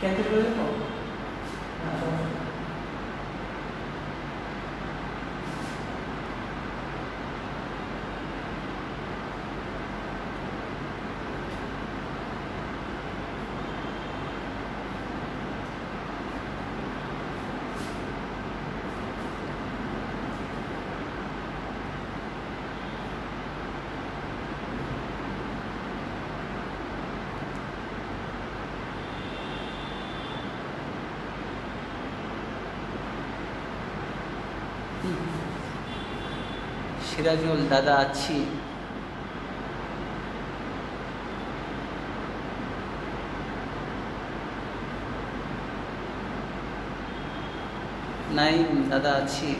Cancel করে দেবো। সিরাজুল দাদা আছি। নাইম দাদা আছি।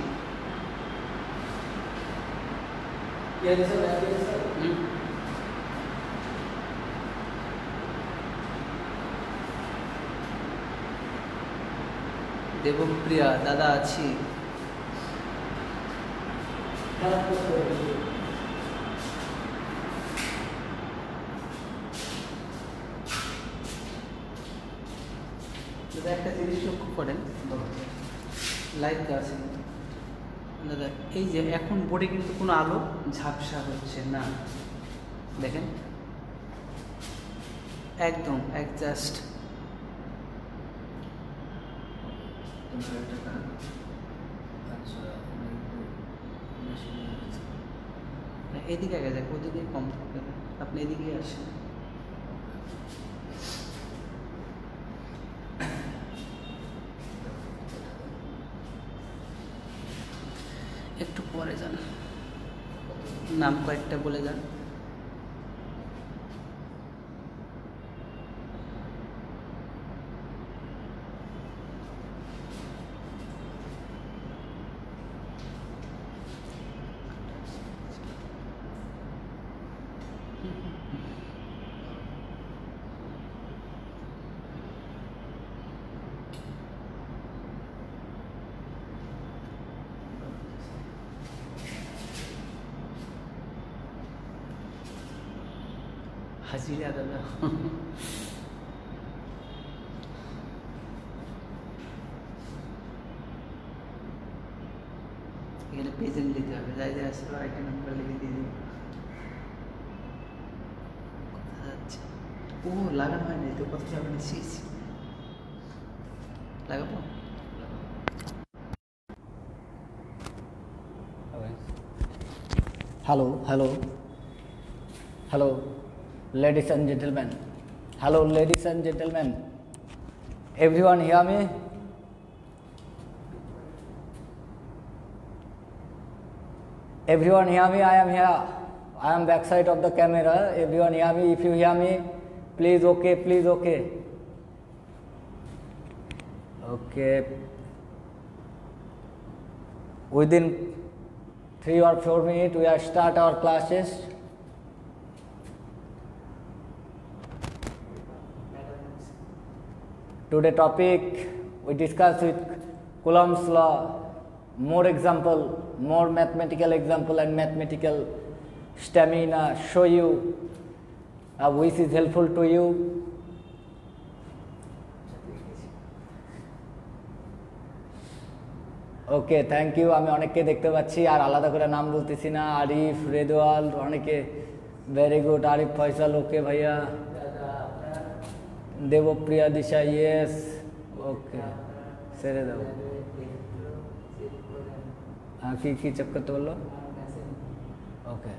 দেবপ্রিয়া দাদা আছি। একটা জিনিস লক্ষ্য করেন, লাইভ আছে দাদা, এই যে এখন বোর্ডে কিন্তু কোনো আলো ঝাপসা হচ্ছে না, দেখেন একদম অ্যাডজাস্ট। এদিকে আগে যাক, ওদিকে কম থাকবে, আপনি এদিকে আসেন। একটু পরে যান, নাম কয়েকটা বলে যান। হাজিরা দাদা, এখানে প্রেজেন্ট দিতে হবে, যাই যাই আসলে আরেকটা নাম্বার লিখে দিয়ে দিই। ও লাগানো হয় না তো, কত লাগানো শিখছি, লাগাবো। Hello, hello, hello, ladies and gentlemen. Hello, ladies and gentlemen. Everyone hear me? Everyone hear me? I am here. I am backside of the camera. Everyone hear me? If you hear me, please okay, please okay. Okay. Within 3 or 4 minutes we will start our classes. Today topic we discuss with Coulomb's law, more example, more mathematical example and mathematical stamina show you which is helpful to you. Okay, thank you. আমি অনেককে দেখতে পাচ্ছি, আর আলাদা করে নাম বলতেছি না। আরিফ, রেদওয়াল, অনেকে, ভেরি গুড। আরিফ ফয়সাল, ওকে ভাইয়া। দেবপ্রিয়া দিশা, ইয়েস, ওকে, ছেড়ে দাও। হ্যাঁ, কি চেক করতে বললো? ওকে,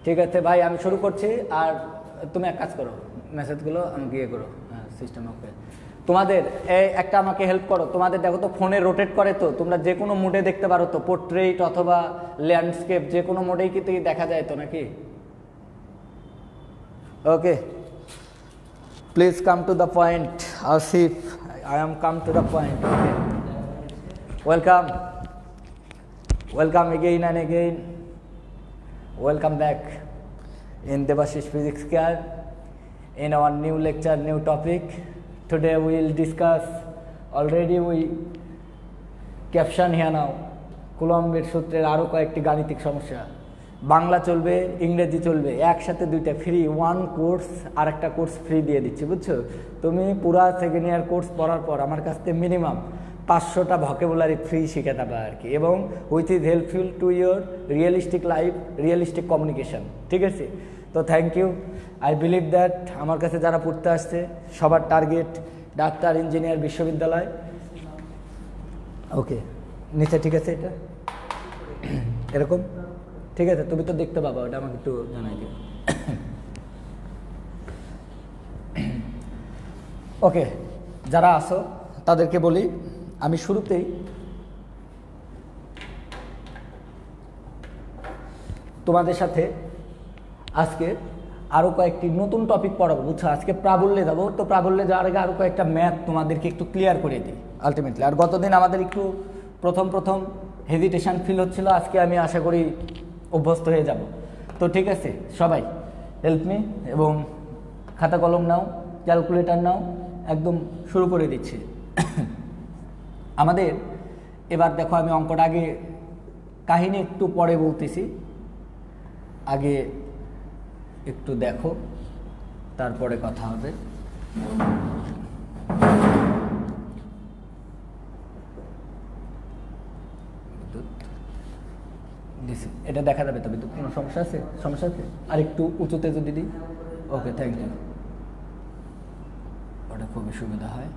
ঠিক আছে ভাই, আমি শুরু করছি। আর তুমি এক কাজ করো, মেসেজগুলো আমাকে ইয়ে করো, হ্যাঁ সিস্টেম। ওকে, তোমাদের একটা আমাকে হেল্প করো। তোমাদের দেখো তো ফোনে রোটেট করে, তো তোমরা যে কোনো মুডে দেখতে পারো তো, পোর্ট্রেট অথবা ল্যান্ডস্কেপ যে কোনো মুডেই কি দেখা যায় তো নাকি? Okay, please come to the point. Asif, I am come to the point. Welcome, welcome again and again. Welcome back in Debashish Physics Class in our new lecture, new topic. Today we will discuss, already we caption here now, কুলম্বের সূত্রের আরো কয়েকটি গাণিতিক সমস্যা। বাংলা চলবে, ইংরেজি চলবে, একসাথে দুইটা ফ্রি, ওয়ান কোর্স আর একটা কোর্স ফ্রি দিয়ে দিচ্ছি, বুঝছো? তুমি পুরা সেকেন্ড ইয়ার কোর্স পড়ার পর আমার কাছ থেকে মিনিমাম 500টা ভকেবুলারি ফ্রি শিখে যাবে আর কি, এবং which is helpful to your realistic life, realistic communication, ঠিক আছে? তো thank you. I believe that আমার কাছে যারা পড়তে আসছে সবার টার্গেট ডাক্তার, ইঞ্জিনিয়ার, বিশ্ববিদ্যালয়। ওকে, নিচে ঠিক আছে, এটা এরকম ঠিক আছে? তুমি তো দেখতে পাবা, ওটা আমাকে একটু জানাই দিও। ওকে, যারা আসো তাদেরকে বলি, আমি শুরুতেই তোমাদের সাথে আজকে আরও কয়েকটি নতুন টপিক পড়াবো, বুঝছো? আজকে প্রাবল্যে যাবো, তো প্রাবল্যে যাওয়ার আগে আরও কয়েকটা ম্যাথ তোমাদেরকে একটু ক্লিয়ার করে দিই আলটিমেটলি। আর গতদিন আমাদের একটু প্রথম হেজিটেশন ফিল হচ্ছিল, আজকে আমি আশা করি অভ্যস্ত হয়ে যাব। তো ঠিক আছে, সবাই হেল্প মি, এবং খাতা কলম নাও, ক্যালকুলেটর নাও, একদম শুরু করে দিচ্ছি। আমাদের এবার দেখো, আমি অঙ্কটা আগে কাহিনী একটু পরে বলতেছি, আগে একটু দেখো, তারপরে কথা হবে। এটা দেখা যাবে তবে তো কোনো সমস্যা আছে? সমস্যা আছে? আর একটু উঁচুতে যদি দিই। ওকে, থ্যাংক ইউ, ওটা খুবই সুবিধা হয়।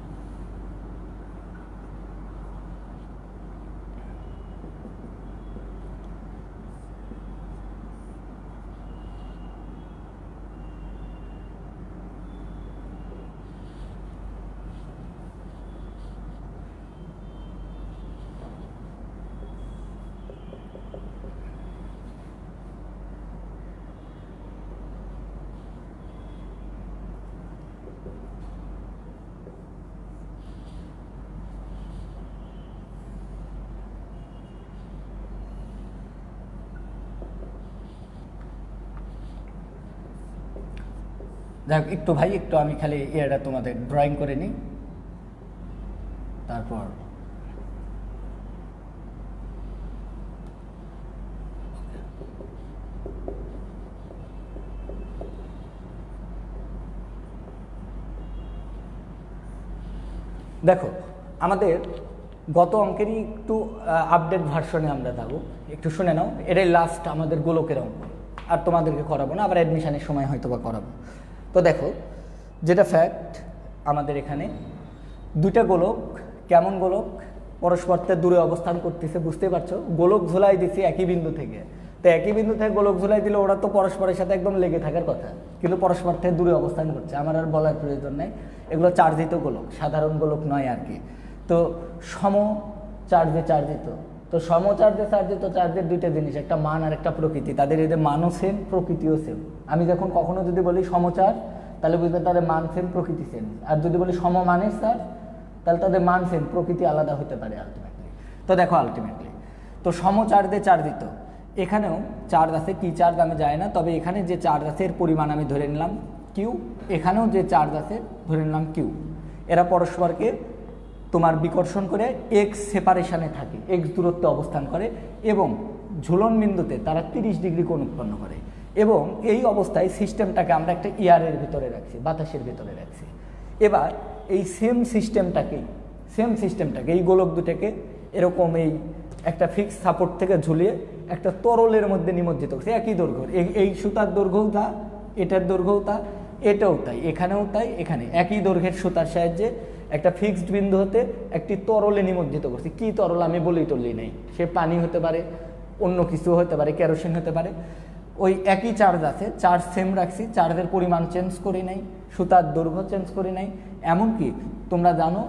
যাক, একটু ভাই, একটু আমি খালি এটা তোমাদের ড্রয়িং করে নিই, তারপর দেখো আমাদের গত অঙ্কেরই একটু আপডেট ভার্সনে আমরা যাবো, একটু শুনে নাও। এটাই লাস্ট আমাদের গোলকের অঙ্ক, আর তোমাদেরকে করাবো না, আবার অ্যাডমিশনের সময় হয়তো বা করাবো। তো দেখো, যেটা ফ্যাক্ট, আমাদের এখানে দুইটা গোলক, কেমন গোলক, পরস্পরতে দূরে অবস্থান করতেছে, বুঝতে পারছো? গোলক ঝুলাই দিচ্ছি একই বিন্দু থেকে, তো একই বিন্দু থেকে গোলক ঝুলাই দিলে ওরা তো পরস্পরের সাথে একদম লেগে থাকার কথা, কিন্তু পরস্পর থেকে দূরে অবস্থান করছে। আমার আর বলার প্রয়োজন নেই, এগুলো চার্জিত গোলক, সাধারণ গোলক নয় আর কি। তো সম চার্জে চার্জিত, তো সমচার্জে চার্জিত চার্জের দুইটা জিনিস, একটা মান আর একটা প্রকৃতি। তাদের এদের মানও সেম, প্রকৃতিও সেম। আমি যখন কখনো যদি বলি সমচার, তাহলে বুঝবে তাদের মান সেম, প্রকৃতি সেম। আর যদি বলি সমমানের চার্জ, তাহলে তাদের মান সেম, প্রকৃতি আলাদা হতে পারে আলটিমেটলি। তো দেখো আলটিমেটলি, তো সমচার্জে চার্জিত, এখানেও চার্জ আছে, কি চার্জ আমি জানি না, তবে এখানে যে চার্জ আছে এর পরিমাণ আমি ধরে নিলাম কিউ, এখানেও যে চার্জ আছে ধরে নিলাম কিউ। এরা পরস্পরকে তোমার বিকর্ষণ করে এক্স সেপারেশনে থাকে, এক্স দূরত্বে অবস্থান করে, এবং ঝুলন বিন্দুতে তারা 30 ডিগ্রি কোণ উৎপন্ন করে। এবং এই অবস্থায় সিস্টেমটাকে আমরা একটা ইয়ারের ভিতরে রাখছি, বাতাসের ভিতরে রাখছি। এবার এই সেম সিস্টেমটাকে এই গোলক দুটাকে এরকম এই একটা ফিক্স সাপোর্ট থেকে ঝুলিয়ে একটা তরলের মধ্যে নিমজ্জিত করছে, একই দৈর্ঘ্য। এই সুতার দৈর্ঘ্যও তা, এটার দৈর্ঘ্যও তা, এটাও তাই, এখানেও তাই, এখানে একই দৈর্ঘ্যের সুতার সাহায্যে একটা ফিক্সড বিন্দু হতে একটি তরলে নিমজ্জিত করছি। কি তরল আমি বলেই টললেই নেই, সে পানি হতে পারে, অন্য কিছু হতে পারে, কেরোসিন হতে পারে। ওই একই চার্জ আছে, চার্জ সেম রাখছি, চার্জের পরিমাণ চেঞ্জ করি নাই, সুতার দৈর্ঘ্য চেঞ্জ করি নাই। এমনকি তোমরা জানো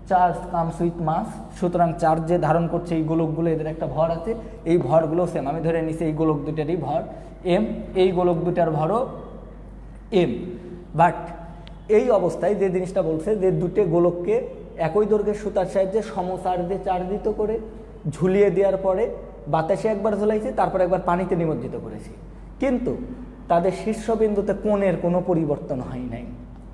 চার্জ কামস উইথ মাস, সুতরাং চার্জ যে ধারণ করছে এই গোলকগুলো, এদের একটা ভর আছে, এই ভরগুলো সেম। আমি ধরে নিছি এই গোলক দুটারই ভর এম, এই গোলক দুটার ভরও এম। বাট এই অবস্থায় যে জিনিসটা বলছে, যে দুটো গোলককে একই দৈর্ঘ্যের সুতার সাহায্যে সমচার্জে চার্জিত করে ঝুলিয়ে দেওয়ার পরে বাতাসে একবার ঝুলাইছি, তারপর একবার পানিতে নিমজ্জিত করেছি, কিন্তু তাদের শীর্ষবিন্দুতে কোণের কোনো পরিবর্তন হয় নাই।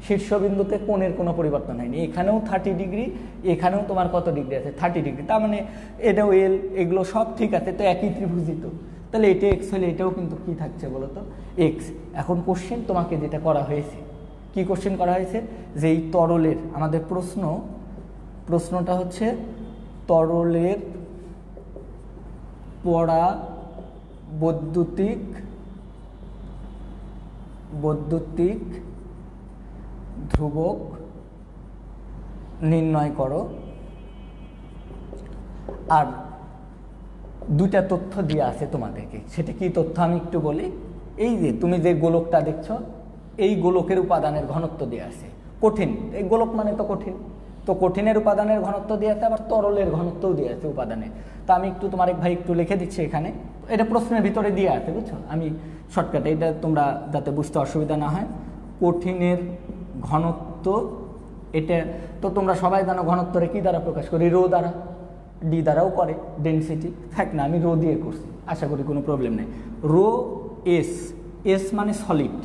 শীর্ষবিন্দুতে কোণের কোনো পরিবর্তন হয়নি। এখানেও 30 ডিগ্রি, এখানেও তোমার কত ডিগ্রি আছে? 30 ডিগ্রি। তার মানে এটাও এল, এগুলো সব ঠিক আছে, তো একই ত্রিভুজিত। তাহলে এটা এক্স হলে এটাও কিন্তু কি থাকছে বলো তো, এক্স। এখন কোশ্চেন তোমাকে যেটা করা হয়েছে, কি কোশ্চেন করা হয়েছে, যে এই তরলের আমাদের প্রশ্নটা হচ্ছে তরলের বৈদ্যুতিক ধ্রুবক নির্ণয় করো। আর দুটা তথ্য দিয়ে আছে তোমাদেরকে, সেটা কি তথ্য আমি একটু বলি। এই যে তুমি যে গোলকটা দেখছো, এই গোলকের উপাদানের ঘনত্ব দিয়ে আছে কঠিন, এই গোলক মানে তো কঠিন, তো কঠিনের উপাদানের ঘনত্ব দিয়ে আছে, আবার তরলের ঘনত্বও দিয়ে আছে উপাদানের। তা আমি একটু তোমার ভাই একটু লিখে দিচ্ছি এখানে, এটা প্রশ্নের ভিতরে দিয়ে আছে বুঝছো, আমি শর্টকাটে, এটা তোমরা যাতে বুঝতে অসুবিধা না হয়। কঠিনের ঘনত্ব, এটা তো তোমরা সবাই জানো ঘনত্বরে কি দ্বারা প্রকাশ করি, রো দ্বারা, ডি দ্বারাও করে ডেনসিটি, থাক না আমি রো দিয়ে করছি, আশা করি কোনো প্রবলেম নেই। রো এস, এস মানে সলিড,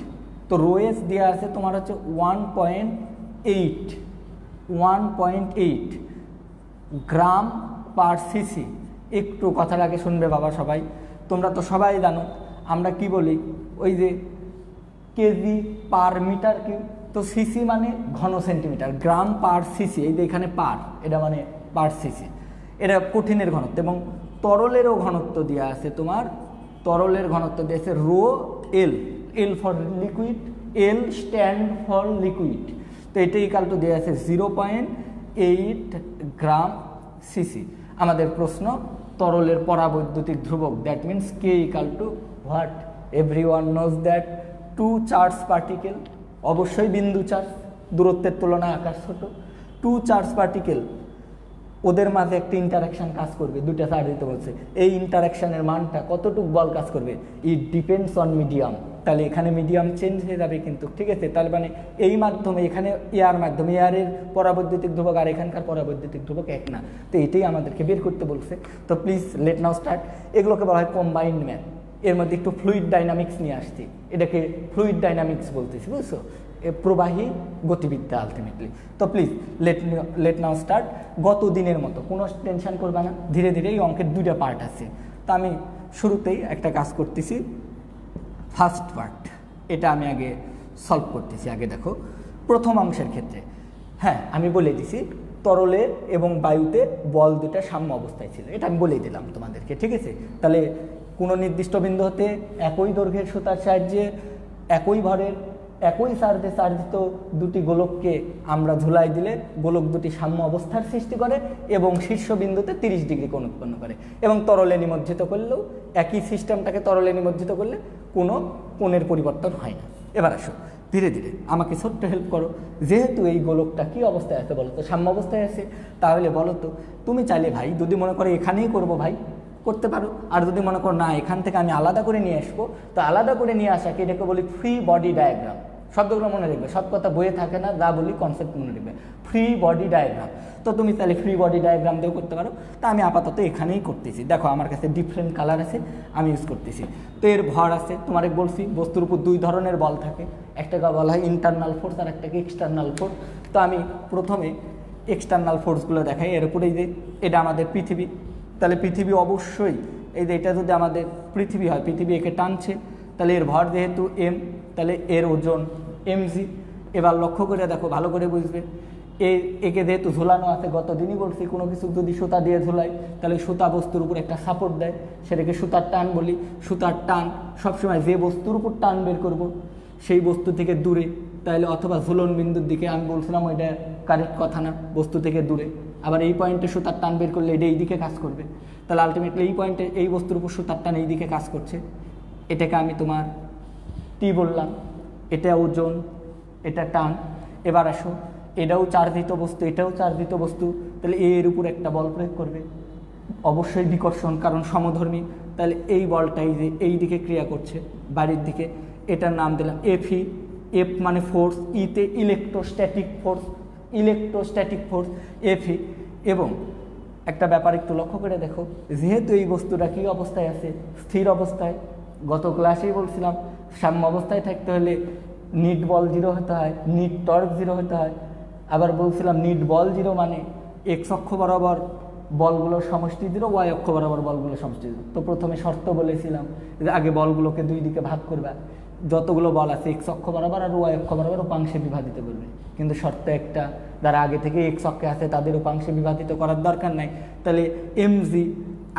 তো রো এস দেওয়া আছে তোমার হচ্ছে 1.8 গ্রাম পার সিসি। একটু কথার আগে শুনবে বাবা সবাই, তোমরা তো সবাই জানো আমরা কি বলি, ওই যে কেজি পার মিটার কিউব, তো সিসি মানে ঘন সেন্টিমিটার, গ্রাম পার সিসি, এই যে এখানে পার, এটা মানে পার সিসি, এটা কঠিনের ঘনত্ব। এবং তরলেরও ঘনত্ব দেওয়া আছে তোমার, তরলের ঘনত্ব দিয়েছে rho L, L for liquid, L stand for liquid, তো এটা ইকাল টু দেওয়া আছে 0.8 গ্রাম সিসি। আমাদের প্রশ্ন তরলের পরাবৈদ্যুতিক ধ্রুবক, that means K equal to what, everyone knows that 2 charge particle, অবশ্যই বিন্দু চার্জ, দূরত্বের তুলনায় আকাশ ছোট, 2 চার্জ পার্টিকেল, ওদের মাঝে একটা ইন্টারাকশন কাজ করবে, দুটা চার্জ দিতে বলছে, এই ইন্টারাকশনের মানটা কতটুকু বল কাজ করবে, ইট ডিপেন্ডস অন মিডিয়াম। তাহলে এখানে মিডিয়াম চেঞ্জ হয়ে যাবে কিন্তু, ঠিক আছে, তাহলে মানে এই মাধ্যমে এখানে এয়ার মাধ্যমে, এয়ারের পরাবৈদ্যুতিক ধ্রুবক আর এখানকার পরাবৈদ্যুতিক ধ্রুবক এক না, তো এটাই আমাদেরকে বের করতে বলছে। তো প্লিজ লেট নাও স্টার্ট। এগুলোকে বলা হয় কম্বাইন্ড ম্যাথ, এর মধ্যে একটু ফ্লুইড ডাইনামিক্স নিয়ে আসছি, এটাকে ফ্লুইড ডাইনামিক্স বলতেছি বুঝছো, প্রবাহী গতিবিদ্যা আলটিমেটলি। তো প্লিজ লেট নাও স্টার্ট। গত দিনের মতো কোনো টেনশন করবে না, ধীরে ধীরে এই অঙ্কের দুইটা পার্ট আছে, তো আমি শুরুতেই একটা কাজ করতেছি, ফার্স্ট পার্ট এটা আমি আগে সলভ করতেছি। আগে দেখো প্রথম অংশের ক্ষেত্রে, হ্যাঁ আমি বলে দিছি তরলে এবং বায়ুতে বল দুটা সাম্য অবস্থায় ছিল, এটা আমি বলেই দিলাম তোমাদেরকে, ঠিক আছে। তাহলে কোনো নির্দিষ্ট বিন্দু হতে একই দৈর্ঘ্যের সুতার সাহায্যে একই ভরের একই চার্জে চার্জিত দুটি গোলককে আমরা ঝুলাই দিলে গোলক দুটি সাম্য অবস্থার সৃষ্টি করে এবং শীর্ষবিন্দুতে 30 ডিগ্রি কোণ উৎপন্ন করে, এবং তরলে নিমজ্জিত করলেও একই সিস্টেমটাকে তরলে নিমজ্জিত করলে কোনো কোণের পরিবর্তন হয় না। এবার আসো ধীরে ধীরে আমাকে ছোট্ট হেল্প করো, যেহেতু এই গোলকটা কি অবস্থায় আছে বলো তো, সাম্য অবস্থায় আছে, তাহলে বলো তো তুমি চাইলে ভাই যদি মনে করো এখানেই করবো ভাই করতে পারো, আর যদি মনে করো না এখান থেকে আমি আলাদা করে নিয়ে আসবো, তো আলাদা করে নিয়ে আসাকে এটাকে বলি ফ্রি বডি ডায়াগ্রাম। শব্দগুলো মনে রাখবে, সব কথা বইয়ে থাকে না, যা বলি কনসেপ্ট মনে রাখবে, ফ্রি বডি ডায়াগ্রাম। তো তুমি তাহলে ফ্রি বডি ডায়াগ্রাম দিয়েও করতে পারো, তা আমি আপাতত এখানেই করতেছি। দেখো আমার কাছে ডিফারেন্ট কালার আছে, আমি ইউজ করতেছি। তো এর ভর আছে, তোমার বলছি বস্তুর উপর দুই ধরনের বল থাকে, একটাকে বলা হয় ইন্টারনাল ফোর্স আর একটাকে এক্সটার্নাল ফোর্স। তো আমি প্রথমে এক্সটার্নাল ফোর্সগুলো দেখাই। এর উপরেই যে এটা আমাদের পৃথিবী, তাহলে পৃথিবী অবশ্যই এই যে এটা যদি আমাদের পৃথিবী হয়, পৃথিবী একে টানছে, তাহলে এর ভর যেহেতু এম, তাহলে এর ওজন mg। এবার লক্ষ্য করে দেখো, ভালো করে বুঝবে, একে যেহেতু ঝোলানো আছে, গত দিনই বলছি কোনো কিছু যদি সুতা দিয়ে ঝোলায় তাহলে সুতা বস্তুর উপর একটা সাপোর্ট দেয়, সেটাকে সুতার টান বলি। সুতার টান সবসময় যে বস্তুর উপর টান বের করব সেই বস্তু থেকে দূরে, তাহলে অথবা ঝুলন বিন্দুর দিকে, আমি বলছিলাম ওইটা কারেক্ট কথা না, বস্তু থেকে দূরে। আবার এই পয়েন্টে সুতার টান বের করলে এটা এই দিকে কাজ করবে, তাহলে আলটিমেটলি এই পয়েন্টে এই বস্তুর উপর সুতার টান এই দিকে কাজ করছে, এটাকে আমি তোমার টি বললাম, এটা ওজন, এটা টান। এবার আসো এটাও চার্জিত বস্তু, এটাও চার্জিত বস্তু, তাহলে এর উপর একটা বল প্রয়োগ করবে, অবশ্যই বিকর্ষণ, কারণ সমধর্মী, তাহলে এই বলটাই যে এই দিকে ক্রিয়া করছে বাড়ির দিকে, এটার নাম দিলাম এফই। এফ মানে ফোর্স, ইতে electrostatic force, electrostatic force FE. এবং একটা ব্যাপার একটু লক্ষ্য করে দেখো, যেহেতু এই বস্তুটা কী অবস্থায় আছে, স্থির অবস্থায়, গত ক্লাসেই বলছিলাম সাম্য অবস্থায় থাকতে হলে নিট বল 0 হতে হয়, নিট টর্ক 0 হতে হয়। আবার বলছিলাম নিট বল 0 মানে এক্স অক্ষ বরাবর বলগুলোর সমষ্টি দিল, ওয়াই অক্ষ বরাবর বলগুলোর সমষ্টি দিল। তো প্রথমে শর্ত বলেছিলাম যে আগে বলগুলোকে দুই দিকে ভাগ করবা, যতগুলো বল আছে এক্স অক্ষ বরাবর আর ওয়াই অক্ষ বরাবর উপাংশে বিভাজিত করবে। কিন্তু শর্ত একটা, যারা আগে থেকে এক্স অক্ষে আছে তাদের উপাংশে বিভাজিত করার দরকার নাই। তাহলে এমজি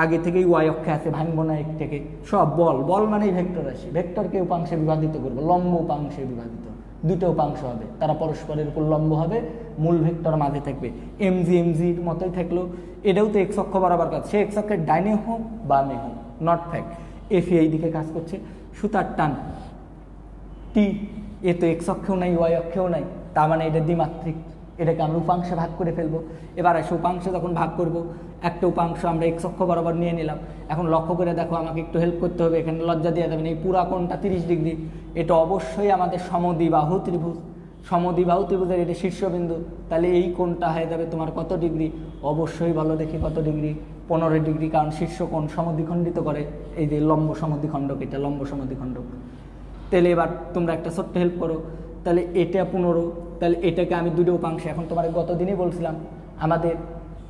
আগে থেকেই ওয়াই অক্ষে আছে, ভাঙবো না এক থেকে, সব বল, বল মানেই ভেক্টর রাশি, ভেক্টরকে উপাংশে বিভাজিত করবো, লম্ব উপাংশে বিভাজিত, দুটো উপাংশ হবে, তারা পরস্পরের উপর লম্ব হবে, মূল ভেক্টর মাঝে থাকবে। এমজির মতোই থাকলো, এটাও তো এক্স অক্ষ বরাবর কাজ, সে এক্স অক্ষের ডাইনে হোক বামে হোক, নট ফ্যাক্ট। এফি এই দিকে কাজ করছে, সুতার টান টি, এ তো এক্স অক্ষেও নাই ওয়াই অক্ষেও নাই, তার মানে এটা দ্বিমাত্রিক, এটাকে আমরা উপাংশে ভাগ করে ফেলবো। এবার আসে উপাংশে যখন ভাগ করব, একটা উপাংশ আমরা এক্স অক্ষ বরাবর নিয়ে নিলাম। এখন লক্ষ্য করে দেখো, আমাকে একটু হেল্প করতে হবে, এখানে লজ্জা দেওয়া যাবে না, এই পুরা কোণটা 30 ডিগ্রি, এটা অবশ্যই আমাদের সমদ্বিবাহু ত্রিভুজ, সমদ্বিবাহু ত্রিভুজের এটা শীর্ষবিন্দু, তাহলে এই কোণটা হয়ে যাবে তোমার কত ডিগ্রি? অবশ্যই বলো দেখি কত ডিগ্রি? 15 ডিগ্রি, কারণ শীর্ষ কোণ সমদ্বিখণ্ডিত করে, এই যে লম্ব সমদ্বিখণ্ডক, এটা লম্ব সমদ্বিখণ্ডক। তাহলে এবার তোমরা একটা ছোট্ট হেল্প করো, তাহলে এটা 15, তাহলে এটাকে আমি দুটো উপাংশে, এখন তোমার গতদিনই বলছিলাম আমাদের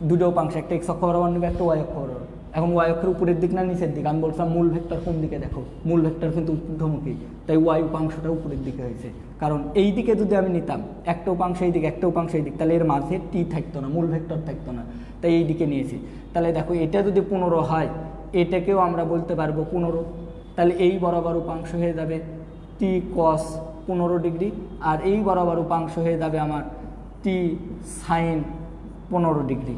দুটো উপাংশ, একটা এক্স অক্ষ বরাবর নেবে, একটা ওয়াই অক্ষ বরাবর। এখন ওয়াই অক্ষের উপরের দিক না নিচের দিক? আমি বলছিলাম মূল ভেক্টর কোন দিকে, দেখো মূল ভেক্টর কিন্তু ঊর্ধ্বমুখী, তাই ওয়াই উপাংশটা উপরের দিকে হয়েছে। কারণ এই দিকে যদি আমি নিতাম, একটা উপাংশ এই দিক একটা উপাংশ এই দিক, তাহলে এর মাঝে টি থাকতো না, মূল ভেক্টর থাকতো না, তাই এই দিকে নিয়েছি। তাহলে দেখো এটা যদি 15 হয়, এটাকেও আমরা বলতে পারবো 15, তাহলে এই বরাবর উপাংশ হয়ে যাবে টি কস 15 ডিগ্রি, আর এই বরাবর উপাংশ হয়ে যাবে আমার টি সাইন 15 ডিগ্রি।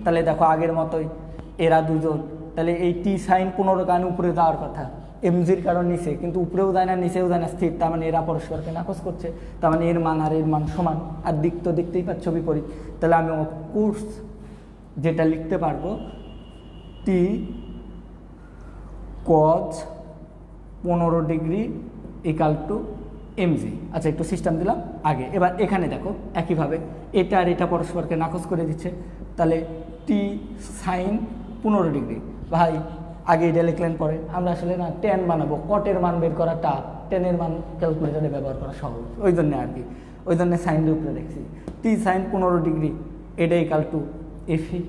তাহলে দেখো আগের মতোই এরা দুজন, তাহলে এই টি সাইন 15 কারণে উপরে যাওয়ার কথা, এমজির কারণ নিচে, কিন্তু উপরেও যায় না নিচেও যায় না, স্থির, তার মানে এরা পরস্পরকে নাকচ করছে, তার মানে এর মান আর এর মান সমান, আর দিক তো দেখতেই পাচ্ছ বিপরীত। তাহলে আমি অফকোর্স যেটা লিখতে পারবো টি cause 15 degree equal to MG. আচ্ছা, একটু সিস্টেম দিলাম আগে। এবার এখানে দেখো একইভাবে এটা আর এটা পরস্পরকে নাকচ করে দিচ্ছে, তাহলে টি সাইন 15 ডিগ্রি। ভাই আগে এটা লিখলেন, পরে আমরা আসলে না টেন বানাবো, কটের মান বের করা টাফ, টেনের মান ক্যালকুলেটারে ব্যবহার করা সহজ, ওই জন্য আর কি, ওই জন্য সাইনের উপরে দেখছি টি সাইন 15 ডিগ্রি, এটা ইকাল টু এফি,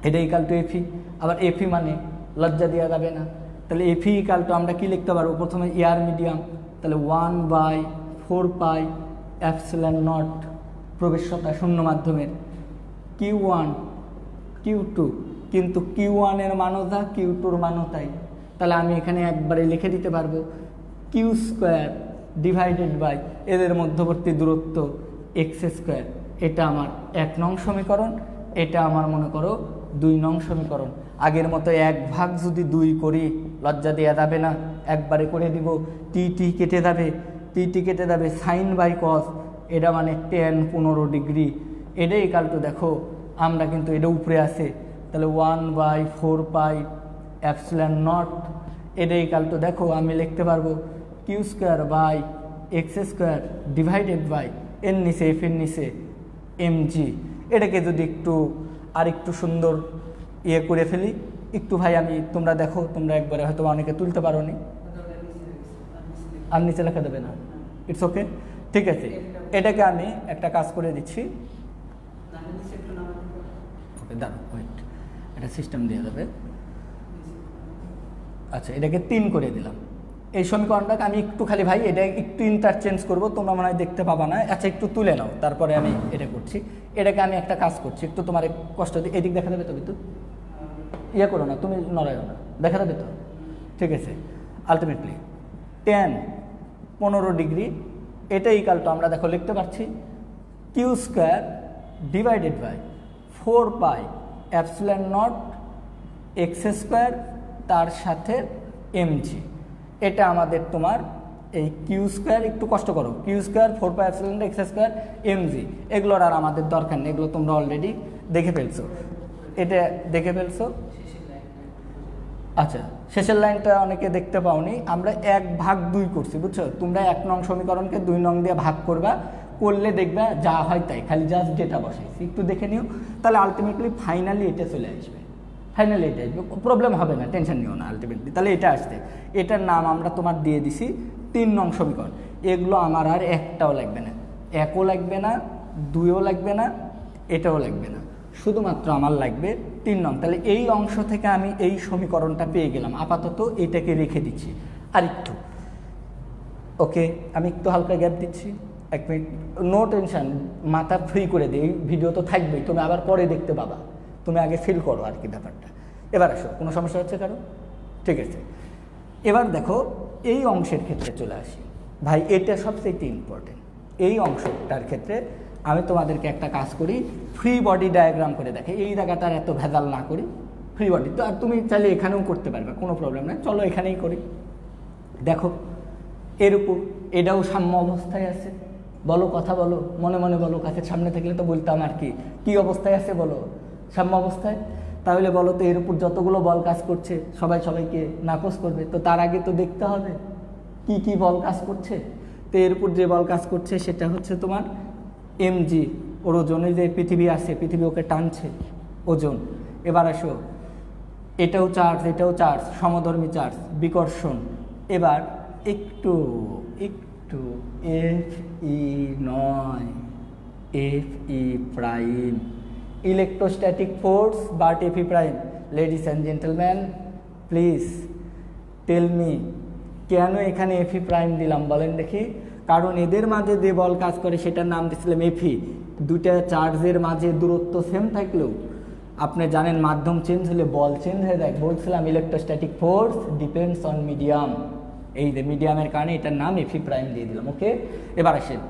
এটা ইকাল টু এফি। আবার এফি মানে লজ্জা দেওয়া যাবে না, তাহলে এফি ইকাল টু আমরা কি লিখতে পারবো? প্রথমে এয়ার মিডিয়াম, তাহলে 1/4 পাই এপসিলন নট প্রবেশ্যতা শূন্য মাধ্যমের Q1 Q2, কিন্তু Q1 এর মানও যা, Q2 মানও তাই, তাহলে আমি এখানে একবারে লিখে দিতে পারবো Q² ডিভাইডেড বাই এদের মধ্যবর্তী দূরত্ব x²। এটা আমার 1 নং সমীকরণ, এটা আমার মনে করো 2 নং সমীকরণ। আগের মতো 1 ভাগ যদি 2 করি, লজ্জা দেওয়া যাবে না, একবারে করে দিব, টি কেটে যাবে, টি কেটে যাবে, সাইন বাই কস, এটা মানে টেন 15 ডিগ্রি, এটা ইকাল টু দেখো আমরা কিন্তু এটা উপরে আছে, তাহলে 1/4 পাই এপসিলন নট, এটা ইকাল টু দেখো আমি লিখতে পারবো Q² by x² divided by এর নিচে এফ এর নিচে mg। এটাকে যদি একটু আর একটু সুন্দর ইয়ে করে ফেলি একটু, ভাই আমি, তোমরা দেখো, তোমরা একবারে হয়তো অনেকে তুলতে পারো নি, আর নিচে লেখা দেবে না, ইটস ওকে, ঠিক আছে। এটাকে আমি একটা কাজ করে দিচ্ছি, ওকে দাঁড়ো ওয়েট, এটা সিস্টেম দিয়ে যাবে। আচ্ছা, এটাকে 3 করে দিলাম। এই সমীকরণটাকে আমি একটু খালি ভাই এটা একটু ইন্টারচেঞ্জ করবো, তোমরা মনে হয় দেখতে পাবা না। আচ্ছা, একটু তুলে নাও, তারপরে আমি এটা করছি। এটাকে আমি একটা কাজ করছি, একটু তোমার কষ্ট দিয়ে এদিক দেখা যাবে তো, বিদ্যুৎ ইয়ে করো না, তুমি নড়াইও না, দেখা যাবে তো, ঠিক আছে। আলটিমেটলি টেন 15 ডিগ্রি, এটা ইকাল টু আমরা দেখো লিখতে পারছি Q² divided by 4 pi epsilon naught x² তার সাথে mg। এটা আমাদের তোমার এই Q² একটু কষ্ট করো, Q² 4 pi epsilon x² mg, এগুলোর আর আমাদের দরকার নেই, এগুলো তোমরা অলরেডি দেখে ফেলছো, এটা দেখে ফেলছো। আচ্ছা, শেষের লাইনটা অনেকে দেখতে পাওনি, আমরা 1/2 করছি, বুঝছো? তোমরা 1 নং সমীকরণকে 2 নং দিয়ে ভাগ করবা, করলে দেখবা যা হয় তাই, খালি জাস্ট ডেটা বসাইছি, একটু দেখে নিও, তাহলে আলটিমেটলি ফাইনালি এটা চলে আসবে, ফাইনালি এটা আসবে, প্রবলেম হবে না, টেনশন নিও না। আলটিমেটলি তাহলে এটা আসবে, এটার নাম আমরা তোমার দিয়ে দিছি 3 নং সমীকরণ। এগুলো আমার আর একটাও লাগবে না, 1ও লাগবে না, 2ও লাগবে না, এটাও লাগবে না, শুধুমাত্র আমার লাগবে 3 নং। তাহলে এই অংশ থেকে আমি এই সমীকরণটা পেয়ে গেলাম। আপাতত এটাকে রেখে দিচ্ছি আর একটু, ওকে। আমি একটু হালকা গ্যাপ দিচ্ছি, 1 মিনিট, নো টেনশন, মাথা ফ্রি করে দিই। এই ভিডিও তো থাকবেই, তুমি আবার পরে দেখতে পাবা, তুমি আগে ফিল করো আর কি ব্যাপারটা। এবার আসো, কোনো সমস্যা হচ্ছে কারো? ঠিক আছে, এবার দেখো এই অংশের ক্ষেত্রে চলে আসি। ভাই এটা সবচেয়ে ইম্পর্টেন্ট। এই অংশটার ক্ষেত্রে আমি তোমাদেরকে একটা কাজ করি, ফ্রি বডি ডায়াগ্রাম করে দেখে, এই জায়গাটার এত ভেজাল না করি, ফ্রি বডি তো। আর তুমি চাইলে এখানেও করতে পারবে, কোনো প্রবলেম নেই, চলো এখানেই করি। দেখো এর উপর এটাও সাম্য অবস্থায় আছে, বলো, কথা বলো, মনে মনে বলো, কাছের সামনে থাকলে তো বলতাম আর কি। কি অবস্থায় আছে বলো? সাম্য অবস্থায়। তাহলে বলো তো এর উপর যতগুলো বল কাজ করছে সবাই সবাইকে নাকচ করবে, তো তার আগে তো দেখতে হবে কি কি বল কাজ করছে। তো এর উপর যে বল কাজ করছে সেটা হচ্ছে তোমার mg, ওর ওজনে যে পৃথিবী আছে, পৃথিবী ওকে টানছে, ওজন। এবার আসো, এটাও চার্জ, এটাও চার্জ, সমধর্মী চার্জ, বিকর্ষণ। এবার একটু একটু এফ ই নয়, F E prime, electrostatic force but F E prime. Ladies and gentleman, please tell me কেন এখানে এফ ই প্রাইম দিলাম বলেন দেখি? কারণ এদের মাঝে যে বল কাজ করে সেটার নাম দিয়েছিলাম এফি। দুটা চার্জের মাঝে দূরত্ব সেম থাকলেও আপনি জানেন মাধ্যম চেঞ্জ হলে বল চেঞ্জ হয়ে যায়। বলছিলাম electrostatic force depends on medium, এই যে মিডিয়ামের কারণে এটার নাম এফি প্রাইম দিয়ে দিলাম, ওকে। এবার আসেন,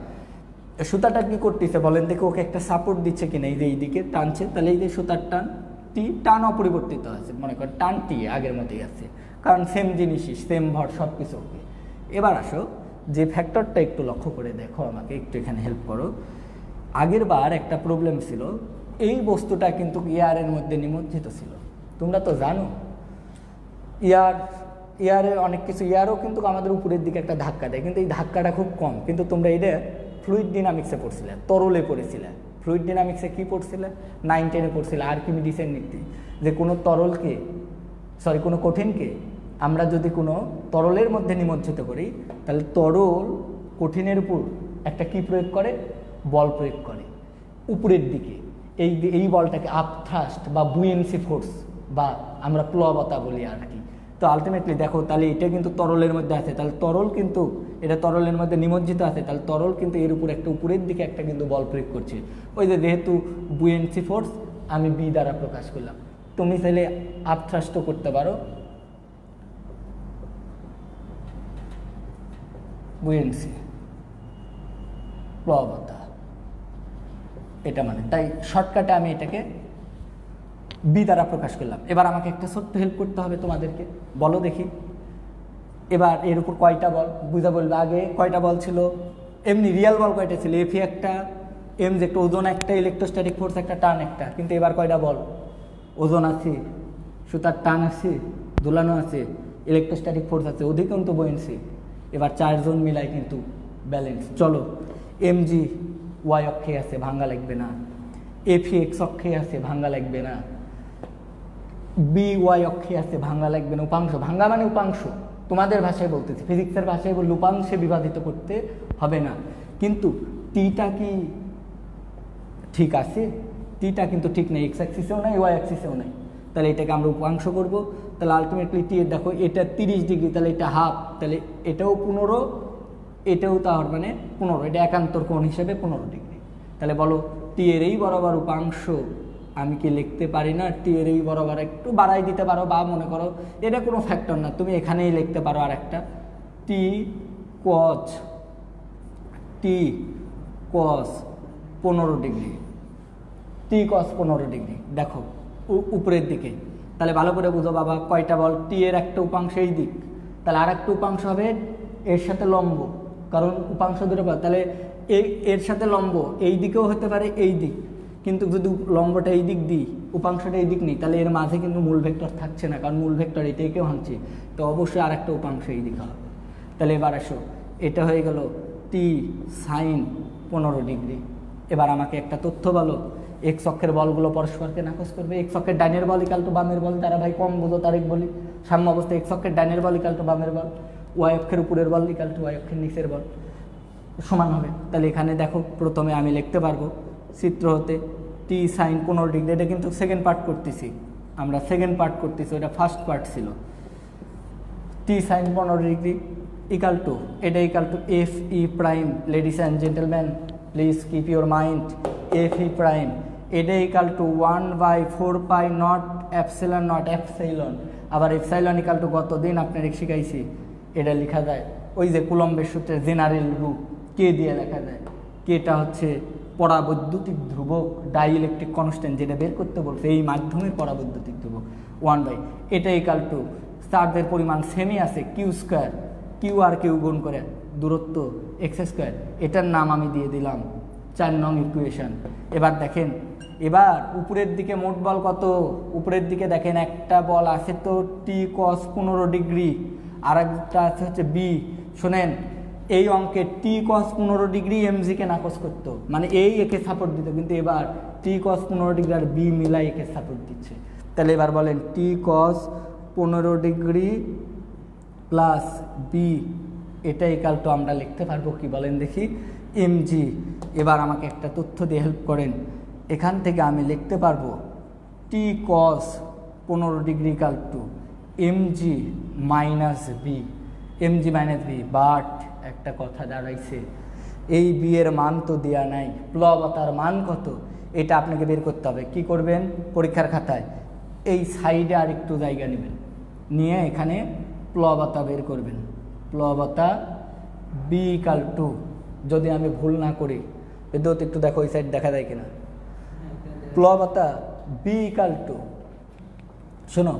সুতাটা কি করতেছে বলেন দেখে? ওকে একটা সাপোর্ট দিচ্ছে কিনা, এই যে এইদিকে টানছে, তাহলে এই যে সুতার টান, টি টান অপরিবর্তিত আছে, মনে কর টান টি আগের মতোই আছে, কারণ সেম জিনিসই, সেম ভর, সব কিছু ওকে। এবার আসো, যে ফ্যাক্টরটা একটু লক্ষ্য করে দেখো, আমাকে একটু এখানে হেল্প করো। আগের বার একটা প্রবলেম ছিল, এই বস্তুটা কিন্তু ইয়ারের মধ্যে নিমজ্জিত ছিল, তোমরা তো জানো। ইয়ারে অনেক কিছু, ইয়ারও কিন্তু আমাদের উপরের দিকে একটা ধাক্কা দেয়, কিন্তু এই ধাক্কাটা খুব কম। কিন্তু তোমরা এটা ফ্লুইড ডিনামিক্সে পড়ছিলে, তরলে পড়েছিলে। ফ্লুইড ডিনামিক্সে কী পড়ছিলে? 9, 10-এ পড়ছিলে আর্কিমিডিসের নীতি, যে কোনো তরলকে, সরি কোনো কঠিনকে আমরা যদি কোনো তরলের মধ্যে নিমজ্জিত করি, তাহলে তরল কঠিনের উপর একটা কি প্রয়োগ করে? বল প্রয়োগ করে উপরের দিকে। এই বলটাকে আপথ্রাস্ট বা বুয়েন্সি ফোর্স বা আমরা প্লবতা বলি আর কি। তো আলটিমেটলি দেখো, তাহলে এটা কিন্তু তরলের মধ্যে আছে, তাহলে তরল কিন্তু এটা তরলের মধ্যে নিমজ্জিত আছে, তাহলে তরল কিন্তু এর উপর একটা উপরের দিকে একটা কিন্তু বল প্রয়োগ করছে। ওই যে যেহেতু বুয়েন্সি ফোর্স আমি বি দ্বারা প্রকাশ করলাম, তুমি চাইলে আপথ্রাস্ট করতে পারো, বুয়েন্সি, প্লবতা, এটা মানে। তাই শর্টকাটে আমি এটাকে বি দ্বারা প্রকাশ করলাম। এবার আমাকে একটা ছোট্ট হেল্প করতে হবে তোমাদেরকে, বলো দেখি। এবার এর উপর কয়টা বল বুঝা বলবে। আগে কয়টা বল ছিল? এমনি রিয়াল বল কয়টা ছিল? এফি একটা, এম যে একটা, ওজন একটা, ইলেকট্রোস্ট্যাটিক ফোর্স একটা, টান একটা। কিন্তু এবার কয়টা বল? ওজন আছে, সুতার টান আছে, দোলানো আছে, ইলেকট্রোস্ট্যাটিক ফোর্স আছে, অধিকন্তু বুয়েন্সি। এবার 4 জন মিলাই কিন্তু ব্যালেন্স। চলো, এমজি ওয়াই অক্ষে আছে, ভাঙ্গা লাগবে না। এফি এক্স অক্ষে আছে, ভাঙ্গা লাগবে না। বি ওয়াই অক্ষে আছে, ভাঙ্গা লাগবে না। উপাংশ, ভাঙ্গা মানে উপাংশ, তোমাদের ভাষায় বলতেছি, ফিজিক্সের ভাষায় বললে উপাংশে বিভাজিত করতে হবে না। কিন্তু টিটা কি ঠিক আছে? টিটা কিন্তু ঠিক নেই, এক্স অ্যাক্সিসেও নাই, ওয়াই অ্যাক্সিসেও নাই। তাহলে এটাকে আমরা উপাংশ করব। তাহলে আলটিমেটলি টি দেখো, এটা 30 ডিগ্রি, তাহলে এটা হাফ, তাহলে এটাও 15, এটাও তার মানে 15, এটা একান্তর কোণ হিসেবে 15 ডিগ্রি। তাহলে বলো, টি এর এই বরাবর উপাংশ আমি কি লিখতে পারি না? টি এর এই বরাবর একটু বাড়াই দিতে পারো, বা মনে করো এটা কোনো ফ্যাক্টর না, তুমি এখানেই লিখতে পারো আর একটা টি কস 15 ডিগ্রি, টি কস 15 ডিগ্রি। দেখো উপরের দিকে, তাহলে ভালো করে বুঝো বাবা, কয়টা বল? টি এর একটা উপাংশ এই দিক, তাহলে আর একটা উপাংশ হবে এর সাথে লম্ব, কারণ উপাংশ দুটো পাবে। তাহলে এর সাথে লম্ব এই দিকেও হতে পারে, এই দিক। কিন্তু যদি লম্বটা এই দিক দিই, উপাংশটা এই দিক নেই, তাহলে এর মাঝে কিন্তু মূল ভেক্টর থাকছে না, কারণ মূল ভেক্টর এটাকে ভাঙছে, তো অবশ্যই আর একটা উপাংশ এই দিকে হবে। তাহলে এবার আসো, এটা হয়ে গেল টি সাইন 15 ডিগ্রি। এবার আমাকে একটা তথ্য বলো, এক্স অক্ষের বলগুলো পরস্পরকে নাকচ করবে। এক্স অক্ষের ডাইনের বল ইকাল টু বামের বল, তারা ভাই কম বোঝো তারেক বলি, সাম্য অবস্থায় এক্স অক্ষের ডাইনের বল ইকাল টু বামের বল, ওয়াই অক্ষের উপরের বল ইকাল টু ওয়াই অক্ষের নিচের বল, সমান হবে। তাহলে এখানে দেখো, প্রথমে আমি লিখতে পারবো চিত্র হতে টি সাইন 15 ডিগ্রি, এটা কিন্তু সেকেন্ড পার্ট করতেছি আমরা, সেকেন্ড পার্ট করতেছি, ওটা ফার্স্ট পার্ট ছিল। T sine 15 degree equal to, এটা equal to F E prime. Ladies and gentleman please keep your mind, F E prime এটা equal to 1/4 pi naught epsilon naught epsilon. আবার epsilon equal to গতদিন আপনার শিখাইছি, এটা লেখা যায় ওই যে কুলম্বের সূত্রের জেনারেল রূপ, কে দিয়ে লেখা যায়। কেটা হচ্ছে পরাবৈদ্যুতিক ধ্রুবক, ডাইইলেকট্রিক কনস্ট্যান্ট, যেটা বের করতে বলছে এই মাধ্যমের পরাবৈদ্যুতিক ধ্রুবক 1/, এটা ইকাল টু চার্জের পরিমাণ সেমই আছে Q square, Q R Q গুণ করে দূরত্ব এক্স স্কোয়ার, এটার নাম আমি দিয়ে দিলাম 4 নং ইকুয়েশন। এবার দেখেন, এবার উপরের দিকে মোট বল কত, উপরের দিকে দেখেন একটা বল আছে তো টি কস 15 ডিগ্রি, আর একটা আছে হচ্ছে বি। শোনেন, এই অঙ্কে টি কস 15 ডিগ্রি এমজিকে নাকচ করতো, মানে এই একে সাপোর্ট দিত, কিন্তু এবার টি কস 15 ডিগ্রি আর বি মিলাই একে সাপোর্ট দিচ্ছে। তাহলে এবার বলেন টি কস 15 ডিগ্রি প্লাস বি, এটা ইকাল টু আমরা লিখতে পারবো কি বলেন দেখি, এমজি। এবার আমাকে একটা তথ্য দিয়ে হেল্প করেন, এখান থেকে আমি লিখতে পারবো T cos 15 degree equal to M G minus B, M G minus B. But একটা কথা দাঁড়াইছে, এই বি এর মান তো দেওয়া নাই, প্লবতার মান কত এটা আপনাকে বের করতে হবে। কি করবেন, পরীক্ষার খাতায় এই সাইডে আর একটু জায়গা নেবেন, নিয়ে এখানে প্লবতা বের করবেন। প্লবতা বি ইকাল টু, যদি আমি ভুল না করি, বিদ্যুৎ একটু দেখো ওই সাইড দেখা যায় কিনা, প্লবতা বি ইকাল টু, শোনো,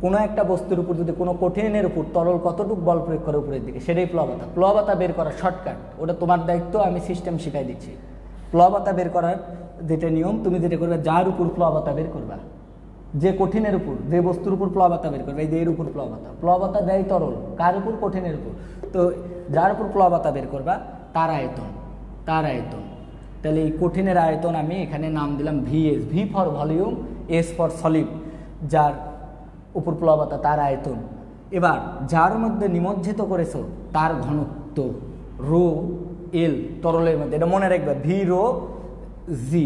কোনো একটা বস্তুর উপর যদি কোনো কঠিনের উপর তরল কতটুকু বল প্রয়োগ করে উপরের দিকে, সেটাই প্লবতা। প্লবতা বের করার শর্টকাট, ওটা তোমার দায়িত্ব, আমি সিস্টেম শিখাই দিচ্ছি। প্লবতা বের করার যেটা নিয়ম, তুমি যেটা করবে, যার উপর প্লবতা বের করবা, যে কঠিনের উপর, যে বস্তুর উপর প্লবতা বের করবে, এই যে এর উপর প্লবতা, প্লবতা দেয় তরল কার উপর, কঠিনের উপর। তো যার উপর প্লবতা বের করবা তার আয়তন, তার আয়তন। তাহলে এই কঠিনের আয়তন আমি এখানে নাম দিলাম V S, V for volume, S for solid, যার উপর প্লবতা তার আয়তন। এবার যার মধ্যে নিমজ্জিত করেছো তার ঘনত্ব রো এল, তরলের মধ্যে, এটা মনে রাখবে, ভি রো জি,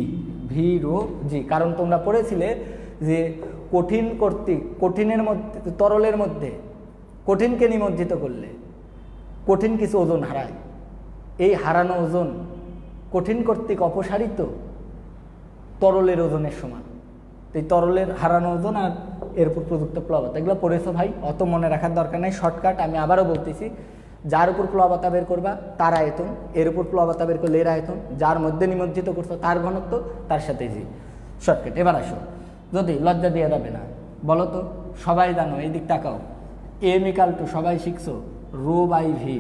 ভি রো জি। কারণ তোমরা পড়েছিলে যে কঠিন কর্তৃক, কঠিনের মধ্যে, তরলের মধ্যে কঠিনকে নিমজ্জিত করলে কঠিন কিছু ওজন হারায়, এই হারানো ওজন কঠিন কর্তৃক অপসারিত তরলের ওজনের সমান। এই তরলের হারানো ওজন আর এর উপর প্রযুক্ত প্লবতা, এগুলো পড়েছো ভাই, অত মনে রাখার দরকার নেই। শর্টকাট আমি আবারও বলতেছি, যার উপর প্লবতা বের করবা তার আয়তন, এর উপর প্লবতা বের করলে এর আয়তন, যার মধ্যে নিমজ্জিত করছো তার ঘনত্ব, তার সাথে জি। শর্টকাট। এবার আসো, যদি লজ্জা দেওয়া যাবে না, বলো তো, সবাই জানো, এই দিক তাকাও, এম ইকাল টু সবাই শিখছো রো বাই ভি,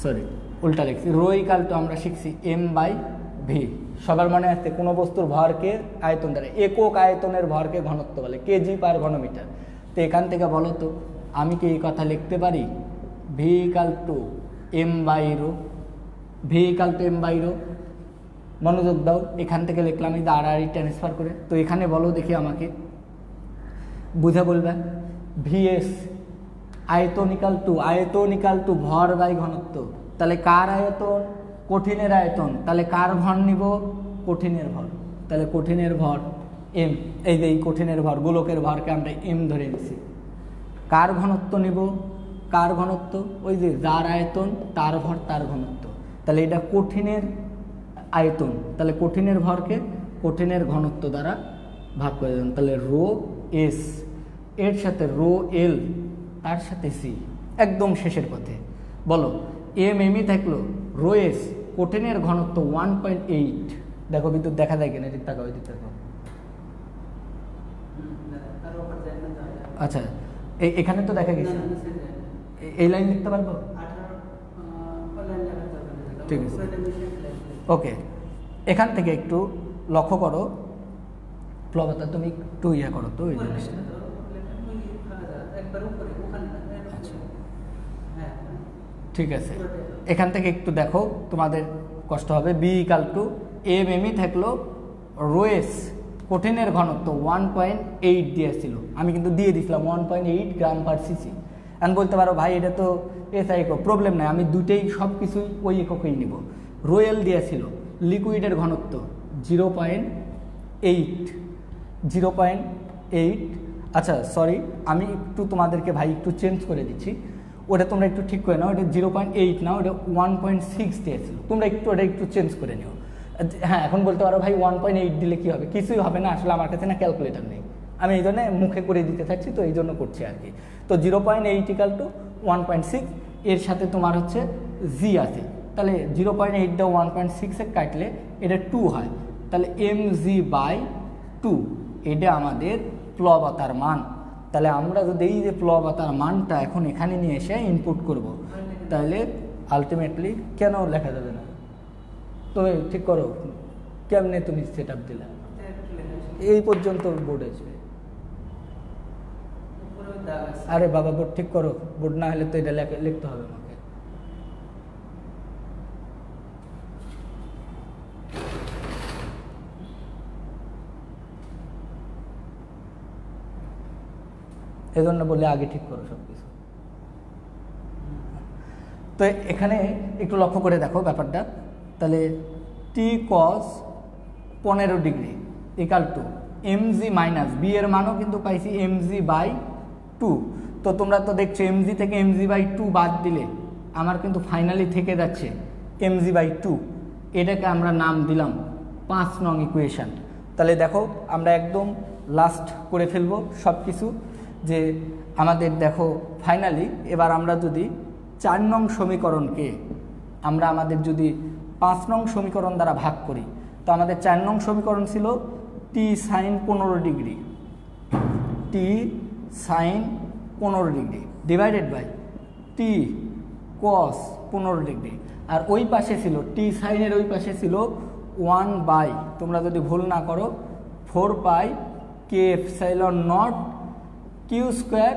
সরি উল্টা লিখছি, রো ইকাল টু আমরা শিখছি এম বাই ভি। সবার মনে আছে কোনো বস্তুর ভরকে আয়তন দ্বারা, একক আয়তনের ভরকে ঘনত্ব বলে, কেজি পার ঘনমিটার। তো এখান থেকে বলো তো, আমি কি এই কথা লিখতে পারি, V equal to M by rho, V equal to M by rho. মনোযোগ দাও, এখান থেকে লিখলাম এই আড়াআড়ি ট্রান্সফার করে। তো এখানে বলো দেখি আমাকে, বুঝে বলবে, ভিএস আয়তন ইকাল টু ভর বাই ঘনত্ব। তাহলে কার আয়তন, কঠিনের আয়তন, তাহলে কার ভর নিব, কঠিনের ভর, তাহলে কঠিনের ভর এম, এই যে এই কঠিনের ভর, গোলকের ভরকে আমরা এম ধরে নিছি। কার ঘনত্ব নিব, কার ঘনত্ব, ওই যে যার আয়তন তার ভর তার ঘনত্ব, তাহলে এটা কঠিনের আয়তন, তাহলে কঠিনের ভরকে কঠিনের ঘনত্ব দ্বারা ভাগ করে দেবেন। তাহলে রো এস এর সাথে রো এল, তার সাথে সি, একদম শেষের পথে বলো এম এমই থাকলো, রো এস কঠিনের ঘনত্ব 1.8। দেখো বিদ্যুৎ দেখা যায় কিনা, এদিক তাকাও, এদিক তাকাও। আচ্ছা, এখানে তো দেখা গেছে, এই লাইন লিখতে পারবো, ঠিক আছে, ওকে। এখান থেকে একটু লক্ষ্য করো, প্লবতা তুমি একটু ইয়ে করো তো ওই জিনিসটা, ঠিক আছে। এখান থেকে একটু দেখো, তোমাদের কষ্ট হবে। B equal to M M E থাকলো, রোয়েস কঠিনের ঘনত্ব 1.8 দিয়েছিল, আমি কিন্তু দিয়ে দিছিলাম 1.8 গ্রাম পার সিসি। আমি বলতে পারো ভাই এটা তো এসআই একক, প্রবলেম নাই, আমি দুটেই সব কিছুই ওই এককেই নিব। রোয়েল দিয়েছিল লিকুইডের ঘনত্ব 0.8 আচ্ছা সরি, আমি একটু তোমাদেরকে ভাই একটু চেঞ্জ করে দিচ্ছি, ওটা তোমরা একটু ঠিক করে নাও, ওটা 0.8 না, ওটা 1.6 দিয়েছিল, তোমরা একটু ওটা একটু চেঞ্জ করে নিও। হ্যাঁ, এখন বলতে পারো ভাই 1.8 দিলে কি হবে, কিছুই হবে না, আসলে আমার কাছে না ক্যালকুলেটার নেই, আমি এই জন্য মুখে করে দিতে থাকছি, তো এই জন্য করছি আর কি। তো 0.8 = 1.6, এর সাথে তোমার হচ্ছে জি আছে, তাহলে 0.8 দিয়ে 1.6 কাটলে এটা 2 হয়, তাহলে mg/2 এটা আমাদের প্লবতার মান। তাহলে আমরা যদি এই যে প্লবতার মানটা এখন এখানে নিয়ে এসে ইনপুট করব, তাহলে আলটিমেটলি কেন লেখা যাবে না, তুমি ঠিক করো কেমনে তুমি সেট আপ দিলে, এই পর্যন্ত বোর্ড আসবে। আরে বাবা বোর্ড ঠিক করো, বোর্ড না হলে তো এটা লিখতে হবে আমাকে। এজন্য বলে আগে ঠিক করো সব কিছু। তো এখানে একটু লক্ষ্য করে দেখো ব্যাপারটা, তাহলে T cos 15 degree = mg minus B এর মানও কিন্তু পাইছি mg/2। তো তোমরা তো দেখছো mg থেকে mg/2 বাদ দিলে আমার কিন্তু ফাইনালি থেকে যাচ্ছে mg/2, এটাকে আমরা নাম দিলাম 5 নং ইকুয়েশন। তাহলে দেখো আমরা একদম লাস্ট করে ফেলবো সব কিছু, যে আমাদের দেখো ফাইনালি এবার আমরা যদি 4 নং সমীকরণকে আমরা আমাদের যদি 5 নং সমীকরণ দ্বারা ভাগ করি, তো আমাদের 4 নং সমীকরণ ছিল T sine 15 degree, T sine 15 degree divided by T cos 15 degree, আর ওই পাশে ছিল টি সাইনের ওই পাশে ছিল 1/, তোমরা যদি ভুল না করো 4π কে epsilon naught Q square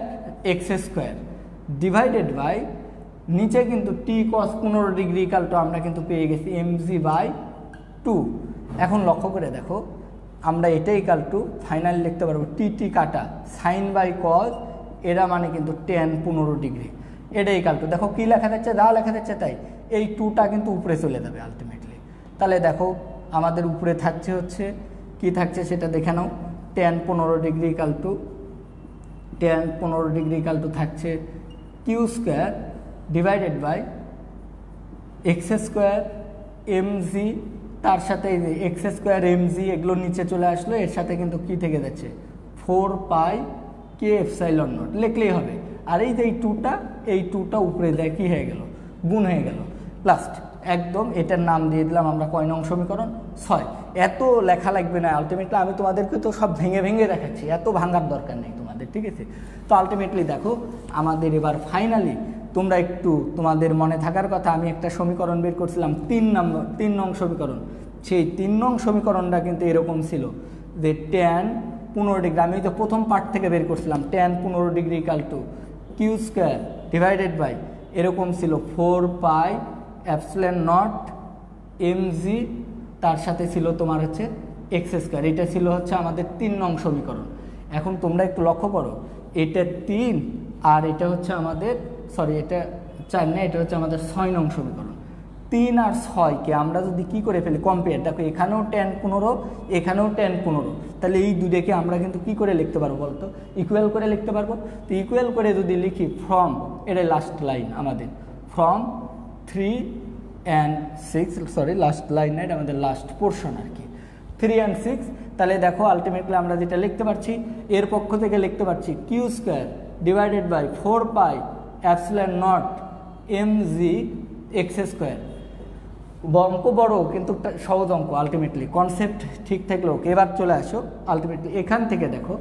X square divided by নিচে কিন্তু টি কস 15 ডিগ্রি = আমরা কিন্তু পেয়ে গেছি mg/2। এখন লক্ষ্য করে দেখো আমরা এটাই = ফাইনাল লিখতে পারবো টি কাটা সাইন বাই কস, এরা মানে কিন্তু tan 15 ডিগ্রি, এটাই দেখো কি লেখা যাচ্ছে, যা লেখা যাচ্ছে তাই, এই 2টা কিন্তু উপরে চলে যাবে আলটিমেটলি। তাহলে দেখো আমাদের উপরে থাকছে হচ্ছে কি থাকছে সেটা দেখে নাও, tan 15 ডিগ্রি থাকছে q square divided by x square mg, তার সাথে এই যে এক্স স্কোয়ার mg এগুলো নিচে চলে আসলো, এর সাথে কিন্তু কি থেকে যাচ্ছে 4π কে এপসাইলন নট লিখলেই হবে। আর এই যে এই 2টা উপরে দেয় কি হয়ে গেল, গুণ হয়ে গেল, লাস্ট একদম এটার নাম দিয়ে দিলাম আমরা কয় নং সমীকরণ 6। এত লেখা লাগবে না আলটিমেটলি, আমি তোমাদেরকে তো সব ভেঙে ভেঙে দেখাচ্ছি, এত ভাঙার দরকার নেই তোমাদের, ঠিক আছে। তো আলটিমেটলি দেখো আমাদের এবার ফাইনালি তোমরা একটু তোমাদের মনে থাকার কথা, আমি একটা সমীকরণ বের করছিলাম 3 নং সমীকরণ, সেই 3 নং সমীকরণটা কিন্তু এরকম ছিল যে tan 15 ডিগ্রি, আমি তো প্রথম পার্ট থেকে বের করছিলাম tan 15 degree = q square divided by এরকম ছিল 4π এপসিলন নট mg, তার সাথে ছিল তোমার হচ্ছে এক্স স্কোয়ার, এটা ছিল হচ্ছে আমাদের 3 নং সমীকরণ। এখন তোমরা একটু লক্ষ্য করো, এটা 3 আর এটা হচ্ছে আমাদের সরি এটা 4 না, এটা হচ্ছে আমাদের 6 নং সমীকরণ। 3 আর 6কে আমরা যদি কি করে ফেলি কম্পেয়ার, দেখো এখানেও tan 15 এখানেও tan 15, তাহলে এই দুটোকে আমরা কিন্তু কি করে লিখতে পারবো বলতো, ইকুয়াল করে লিখতে পারবো। তো ইকুয়াল করে যদি লিখি ফ্রম, এটা লাস্ট লাইন আমাদের, from 3 and 6 sorry last line না, এটা আমাদের লাস্ট পোর্শন আর কি, 3 and 6, তাহলে দেখো আলটিমেটলি আমরা যেটা লিখতে পারছি এর পক্ষ থেকে লিখতে পারছি Q square divided by 4π epsilon naught mg X square. অঙ্ক বড় কিন্তু সহজ অঙ্ক, আলটিমেটলি কনসেপ্ট ঠিক থাকলেও এবার চলে আসো আলটিমেটলি এখান থেকে দেখো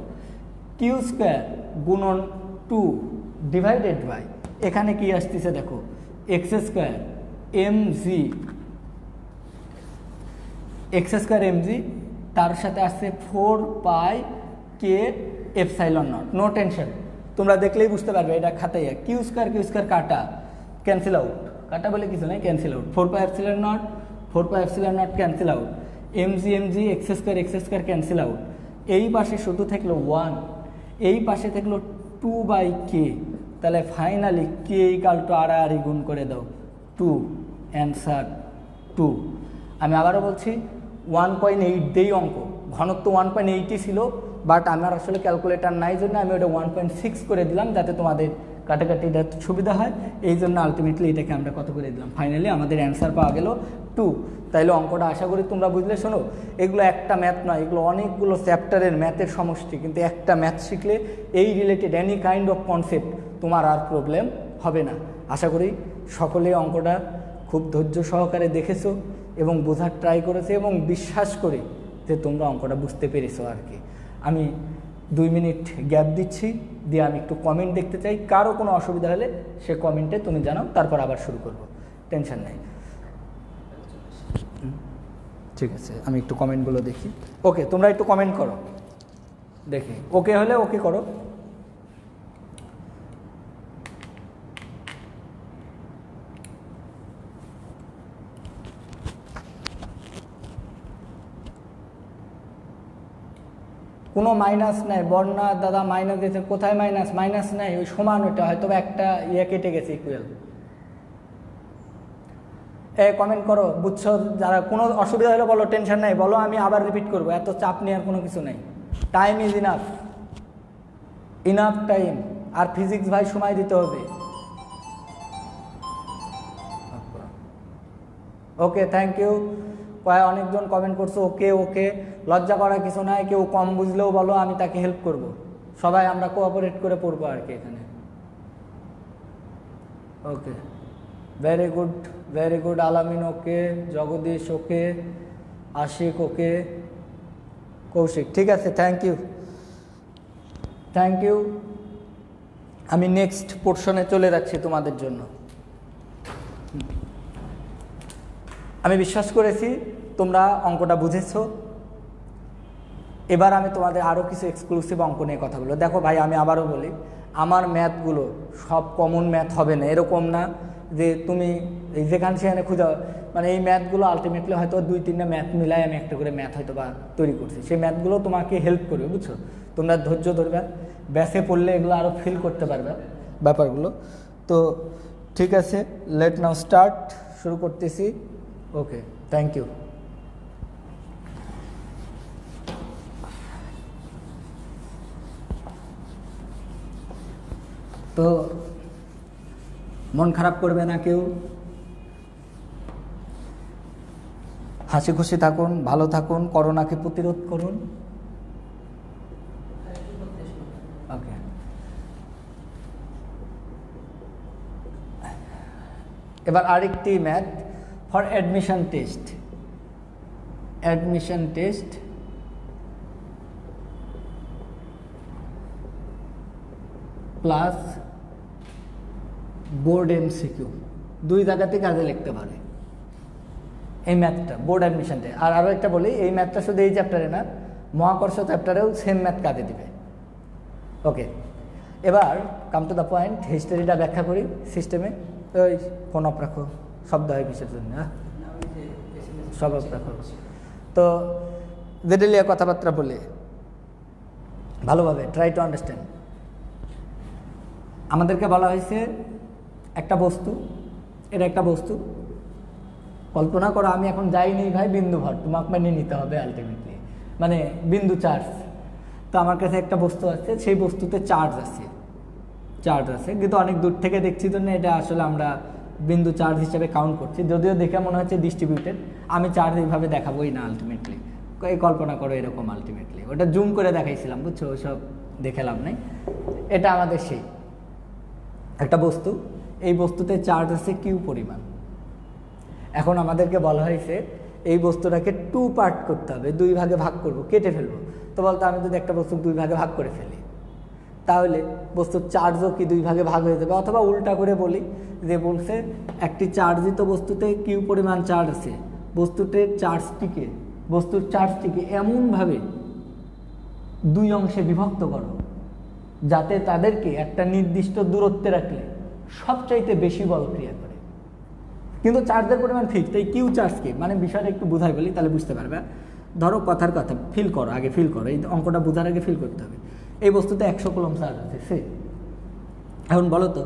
কিউ স্কোয়ার গুণন 2 ডিভাইডেড বাই এখানে কি আসতেছে দেখো এক্স স্কোয়ার mg, তার সাথে আসছে 4π কে এপসাইলন নট, নো টেনশন, তোমরা দেখলেই বুঝতে পারবে এটা খাতায় কিউ স্কোয়ার কাটা ক্যান্সেল আউট, কাটা বলে কিছু নাই, cancel out, 4π epsilon naught cancel out, mg X square cancel out, এই পাশে শুধু থাকলো 1, এই পাশে থাকলো 2/k, তাহলে ফাইনালি কে = গুণ করে দাও 2, অ্যান্সার 2। আমি আবারও বলছি 1.8 দেই অঙ্ক, ঘনত্ব 1.8ই ছিল, বাট আমার আসলে ক্যালকুলেটার নাই জন্য আমি ওটা 1.6 করে দিলাম যাতে তোমাদের কাটাকাটি সুবিধা হয়। এই জন্য আলটিমেটলি এটাকে আমরা কত করে দিলাম, ফাইনালি আমাদের অ্যান্সার পাওয়া গেল 2। তাইলে অঙ্কটা আশা করি তোমরা বুঝলে। শোনো, এগুলো একটা ম্যাথ নয়, এগুলো অনেকগুলো চ্যাপ্টারের ম্যাথের সমষ্টি, কিন্তু একটা ম্যাথ শিখলে এই related any kind of concept তোমার আর প্রবলেম হবে না। আশা করি সকলে অঙ্কটা খুব ধৈর্য সহকারে দেখেছো এবং বোঝার ট্রাই করেছে, এবং বিশ্বাস করি যে তোমরা অঙ্কটা বুঝতে পেরেছো আর কি। আমি 2 মিনিট গ্যাপ দিচ্ছি, দিয়ে আমি একটু কমেন্ট দেখতে চাই। কারো কোনো অসুবিধা হলে সে কমেন্টে তুমি জানাও, তারপর আবার শুরু করব, টেনশন নেই। ঠিক আছে, আমি একটু কমেন্টগুলো দেখি। ওকে, তোমরা একটু কমেন্ট করো দেখি, ওকে হলে ওকে করো। কোনো মাইনাস নাই, বর্ণা দাদা মাইনাস দিয়েছে, কোথায় মাইনাস? মাইনাস নাই, ওই সমান, ওইটা হয়তো একটা ইয়ে কেটে গেছে, ইকুয়াল। কমেন্ট করো, বুঝছো? যারা কোনো অসুবিধা হলে বলো, টেনশন নাই, বলো, আমি আবার রিপিট করবো, এত চাপ নেওয়ার কোনো কিছু নেই। Time is enough, enough time. আর ফিজিক্স ভাই সময় দিতে হবে। Okay, thank you. অনেকজন কমেন্ট করছো, ওকে ওকে, লজ্জা করার কিছু নাই। কেউ কম বুঝলেও বলো, আমি তাকে হেল্প করব। সবাই আমরা কোঅপারেট করে পড়বো আর কি এখানে। ওকে, ভেরি গুড, ভেরি গুড। আলামিন ওকে, জগদীশ ওকে, আশিক ওকে, কৌশিক, ঠিক আছে, থ্যাংক ইউ, থ্যাংক ইউ। আমি নেক্সট পোর্শনে চলে যাচ্ছি তোমাদের জন্য। আমি বিশ্বাস করেছি তোমরা অঙ্কটা বুঝেছো। এবার আমি তোমাদের আরও কিছু এক্সক্লুসিভ অঙ্ক নিয়ে কথা বলবো। দেখো ভাই, আমি আবারও বলি, আমার ম্যাথগুলো সব কমন ম্যাথ হবে না, এরকম না যে তুমি যেখানে সেখানে খুঁজে, মানে এই ম্যাথগুলো আলটিমেটলি হয়তো 2-3টা ম্যাথ মিলাই আমি একটা করে ম্যাথ হয়তো বা তৈরি করছি। সেই ম্যাথগুলো তোমাকে হেল্প করবে, বুঝছো? তোমরা ধৈর্য ধরবে, ব্যাসে পড়লে এগুলো আরও ফিল করতে পারবে ব্যাপারগুলো। তো ঠিক আছে, লেট নাও স্টার্ট, শুরু করতেছি। ওকে, থ্যাংক ইউ। তো মন খারাপ করবে না কেউ, হাসি খুশি থাকুন, ভালো থাকুন, করোনাকে প্রতিরোধ করুন। ওকে, এবার আরেকটি math for admission test. Admission test plus board MCQ, 2 জায়গাতে কাজে লিখতে পারে এই ম্যাথটা, বোর্ড অ্যাডমিশনটা। আর আরও একটা বলি, এই ম্যাথটা শুধু এই চ্যাপ্টারে না, মহাকর্ষ চ্যাপ্টারেও সেম ম্যাথ কাজে দিবে। ওকে, এবার কাম টু দ্য পয়েন্ট, হিস্টোরিটা ব্যাখ্যা করি সিস্টেমে। ওই ফোন অফ রাখো, শব্দ হয় কিসের জন্য? হ্যাঁ, সব অফ রাখো। তো জেডেলিয়া কথাবার্তা বলে ভালোভাবে ট্রাই টু আন্ডারস্ট্যান্ড। আমাদেরকে বলা হয়েছে একটা বস্তু, এটা একটা বস্তু, কল্পনা করো আমি এখন যাইনি ভাই বিন্দু ভর, তোমাকে মেনে নিতে হবে আলটিমেটলি, মানে বিন্দু চার্জ। তো আমার কাছে একটা বস্তু আছে, সেই বস্তুতে চার্জ আছে, কিন্তু অনেক দূর থেকে দেখছি জন্য এটা আসলে আমরা বিন্দু চার্জ হিসেবে কাউন্ট করছি, যদিও দেখে মনে হচ্ছে ডিস্ট্রিবিউটেড। আমি চার্জ এইভাবে দেখাবোই না আলটিমেটলি, এই কল্পনা করো এরকম আলটিমেটলি। ওটা জুম করে দেখাইছিলাম, বুঝছো? ওইসব দেখে লাভ নেই। এটা আমাদের সেই একটা বস্তু, এই বস্তুতে চার্জ আছে কিউ পরিমাণ। এখন আমাদেরকে বলা হয়েছে এই বস্তুটাকে 2 পার্ট করতে হবে, 2 ভাগে ভাগ করবো, কেটে ফেলবো। তো বলতো আমি যদি একটা বস্তু 2 ভাগে ভাগ করে ফেলি, তাহলে বস্তুর চার্জও কি 2 ভাগে ভাগ হয়ে যাবে। অথবা উল্টা করে বলি, যে বলছে একটি চার্জিত বস্তুতে কিউ পরিমাণ চার্জ আছে, বস্তুর চার্জটিকে এমনভাবে 2 অংশে বিভক্ত করো যাতে তাদেরকে একটা নির্দিষ্ট দূরত্বে রাখলে সবচাইতে বেশি বল ক্রিয়া করে। কিন্তু চার্জের পরিমাণ ফিক্সড, এই কিউ চার্জ কি, মানে বিষয়টা একটু বোঝাই বলি তাহলে বুঝতে পারবে। ধরো কথার কথা, ফিল করো, আগে ফিল করো, এই অঙ্কটা বোঝার আগে ফিল করতে হবে। এই বস্তুতে 100 কুলম্ব চার্জ আছে, সে এখন বলো তো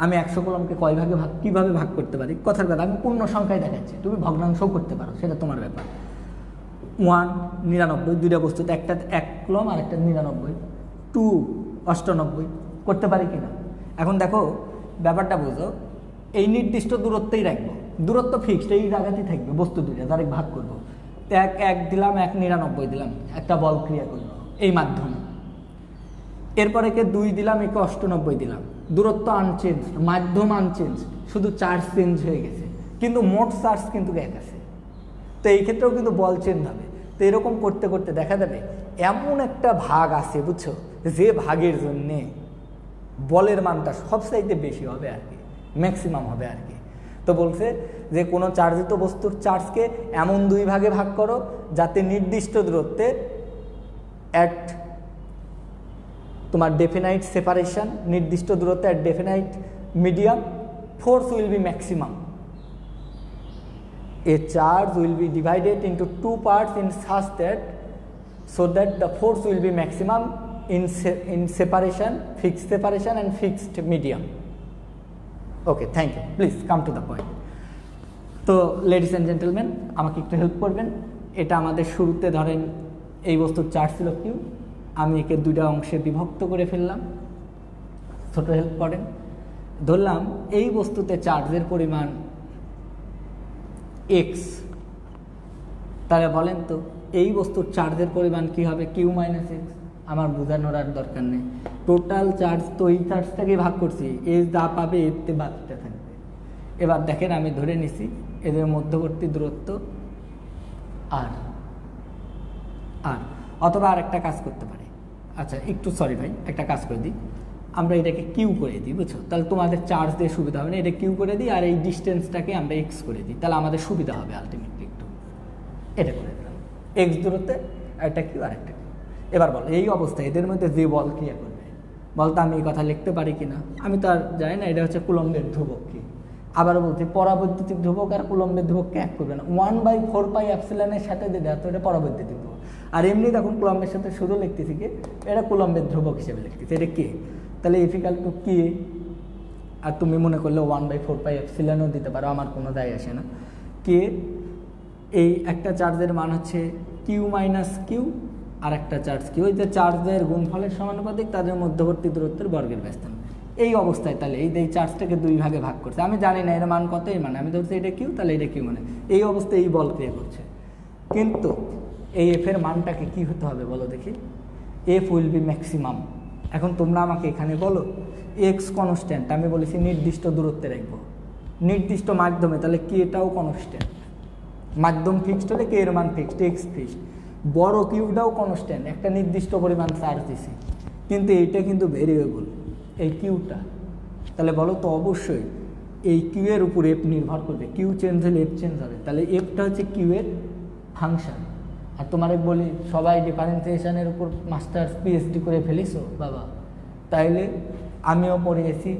আমি 100 কুলম্বকে কয় ভাগে কিভাবে ভাগ করতে পারি? কথার কথা, আমি পূর্ণ সংখ্যায় দেখাচ্ছি, তুমি ভগ্নাংশও করতে পারো, সেটা তোমার ব্যাপার। 1 99 দুইটা বস্তুতে, একটা 1 কুলম আর একটা 99, 2 98 করতে পারি কিনা। এখন দেখো ব্যাপারটা বুঝো, এই নির্দিষ্ট দূরত্বেই রাখবো, দূরত্ব ফিক্সড, এই জায়গাতেই থাকবে বস্তু দুইটা, তার ভাগ করবো, 1 দিলাম 1 99 দিলাম, একটা বল ক্রিয়া করলো এই মাধ্যমে। এরপরে 2 দিলাম, 98 দিলাম, দূরত্ব আনচেঞ্জ, মাধ্যম আনচেঞ্জ, শুধু চার্জ চেঞ্জ হয়ে গেছে, কিন্তু মোট চার্জ কিন্তু এক আছে। তো এই ক্ষেত্রেও কিন্তু বল চেঞ্জ হবে। তো এরকম করতে করতে দেখা যাবে এমন একটা ভাগ আছে, বুঝছো, যে ভাগের জন্যে বলের মানটা সবচাইতে বেশি হবে আর কি, ম্যাক্সিমাম হবে আর কি। তো বলছে যে কোনো চার্জিত বস্তুর চার্জকে এমন 2 ভাগে ভাগ করো যাতে নির্দিষ্ট দূরত্বে অ্যাট তোমার ডেফিনাইট সেপারেশন, নির্দিষ্ট দূরত্বে at definite medium, force will be maximum. A charge will be divided into 2 parts in such that so that the force will be maximum in separation, fixed separation and fixed medium. Okay, thank you. Please come to the point. তো ladies and gentleman, আমাকে একটু help করবেন। এটা আমাদের শুরুতে ধরেন এই বস্তুর চার্জ ছিল কিউ, আমি একে 2টা অংশে বিভক্ত করে ফেললাম, ছোট হেল্প করেন। ধরলাম এই বস্তুতে চার্জের পরিমাণ এক্স, তাহলে বলেন তো এই বস্তুর চার্জের পরিমাণ কি হবে, কিউ মাইনাস এক্স। আমার বোঝানোর আর দরকার নেই, টোটাল চার্জ তো এই চার্জটাকে ভাগ করছি, এ যা পাবে এতে বাকিটা থাকবে। এবার দেখেন আমি ধরে নিছি এদের মধ্যবর্তী দূরত্ব আর আর অথবা আর একটা কাজ করতে পারি, আচ্ছা একটু সরি ভাই, একটা কাজ করে দিই, আমরা এটাকে কিউ করে দিই, বুঝছো, তাহলে তোমাদের চার্জ দিয়ে সুবিধা হবে না, এটা কিউ করে দিই আর এই ডিস্টেন্সটাকে আমরা এক্স করে দিই, তাহলে আমাদের সুবিধা হবে আলটিমেটলি একটু। এটা করে দিলাম এক্স দূরত্বে, একটা কিউ আর একটা কিউ। এবার বল এই অবস্থায় এদের মধ্যে যে বল ক্রিয়া করবে, বলতে আমি এই কথা লিখতে পারি কিনা, আমি তো আর জানি না এটা হচ্ছে কুলম্বের ধ্রুবক কি। আবারও বলছি পরাবৈদ্যুতিক ধ্রুবক আর কুলম্বের ধ্রুবককে এক করবে না, 1/4πε সাথে দিলে তো এটা পরাবৈদ্যুতিক ধ্রুবক। আর এমনি তখন কুলম্বের সাথে শুধু লিখতেছি কি, এটা কুলম্বের ধ্রুবক হিসেবে লিখতেছি, এটা কে, তাহলে ইফিকাল টু কে। আর তুমি মনে করলে 1/4πε দিতে পারো, আমার কোনো দায় আসে না। কে এই একটা চার্জের মান হচ্ছে কিউ মাইনাস কিউ, আর একটা চার্জ কিউ, ওই যে চার্জের গুণফলের সমানুপাতিক, তাদের মধ্যবর্তী দূরত্বের বর্গের ব্যস্তান। এই অবস্থায় তাহলে এই চার্জটাকে 2 ভাগে ভাগ করছে, আমি জানি না এর মান কত, এর মানে আমি ধরছি এটা কিউ, তাহলে এটা কিউ, মানে এই অবস্থায় এই বল ক্রিয়া করছে। কিন্তু এই এফ এর মানটাকে কি হতে হবে বলো দেখি, এফ উইল বি ম্যাক্সিমাম। এখন তোমরা আমাকে এখানে বলো এক্স কনস্ট্যান্ট, আমি বলেছি নির্দিষ্ট দূরত্বে রাখবো, নির্দিষ্ট মাধ্যমে, তাহলে কে এটাও কনস্ট্যান্ট, মাধ্যম ফিক্সড হলে কে এর মান ফিক্সড, এক্স ফিক্সড। বড় কিউটাও কনস্ট্যান্ট, একটা নির্দিষ্ট পরিমাণ চার্জ দিছি, কিন্তু এইটা কিন্তু ভেরিয়েবল এই কিউটা, তাহলে বলো তো অবশ্যই এই কিউ এর উপর এফ নির্ভর করবে, কিউ চেঞ্জ হলে এফ চেঞ্জ হবে, তাহলে এফটা হচ্ছে কিউ এর ফাংশন। আর তোমার বলি সবাই ডিফারেন্সিয়েশনের উপর মাস্টার্স পিএইচডি করে ফেলিছো বাবা, তাইলে আমিও পড়িয়েছি,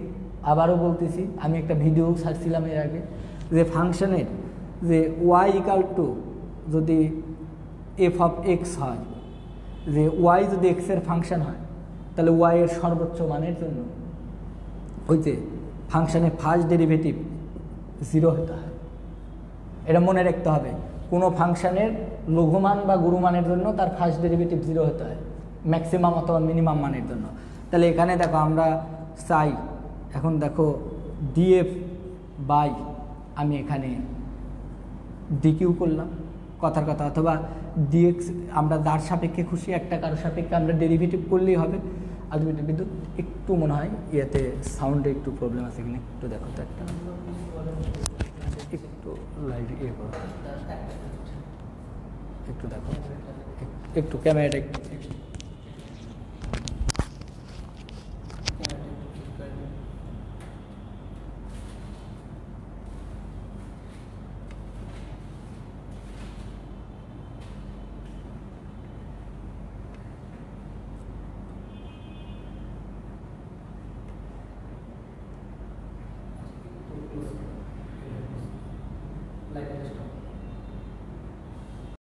আবারও বলতেছি, আমি একটা ভিডিও ছাড়ছিলাম এর আগে, যে ফাংশনের যে ওয়াই ইকাল টু যদি এফ অফ এক্স হয়, যে ওয়াই যদি এক্সের ফাংশন হয়, তাহলে ওয়াই এর সর্বোচ্চ মানের জন্য ওই যে ফাংশনের ফার্স্ট ডেরিভেটিভ 0 হতে হয়। এটা মনে রাখতে হবে, কোনো ফাংশনের লঘুমান বা গুরুমানের জন্য তার ফার্স্ট ডেরিভেটিভ 0 হতে হয়, ম্যাক্সিমাম অথবা মিনিমাম মানের জন্য। তাহলে এখানে দেখো আমরা চাই, এখন দেখো ডিএফ বাই আমি এখানে ডিকিউ করলাম কথার কথা, অথবা ডিএক্স আমরা যার সাপেক্ষে খুশি একটা কারো সাপেক্ষে আমরা ডেরিভেটিভ করলেই হবে আলটিমেটলি। বিদ্যুৎ একটু মনে হয় ইয়েতে সাউন্ডে একটু প্রবলেম আছে, এখানে একটু দেখো তো, একটা একটু লাইভ ইয়ে করো, একটু দেখো, একটু ক্যামেরাটা একটু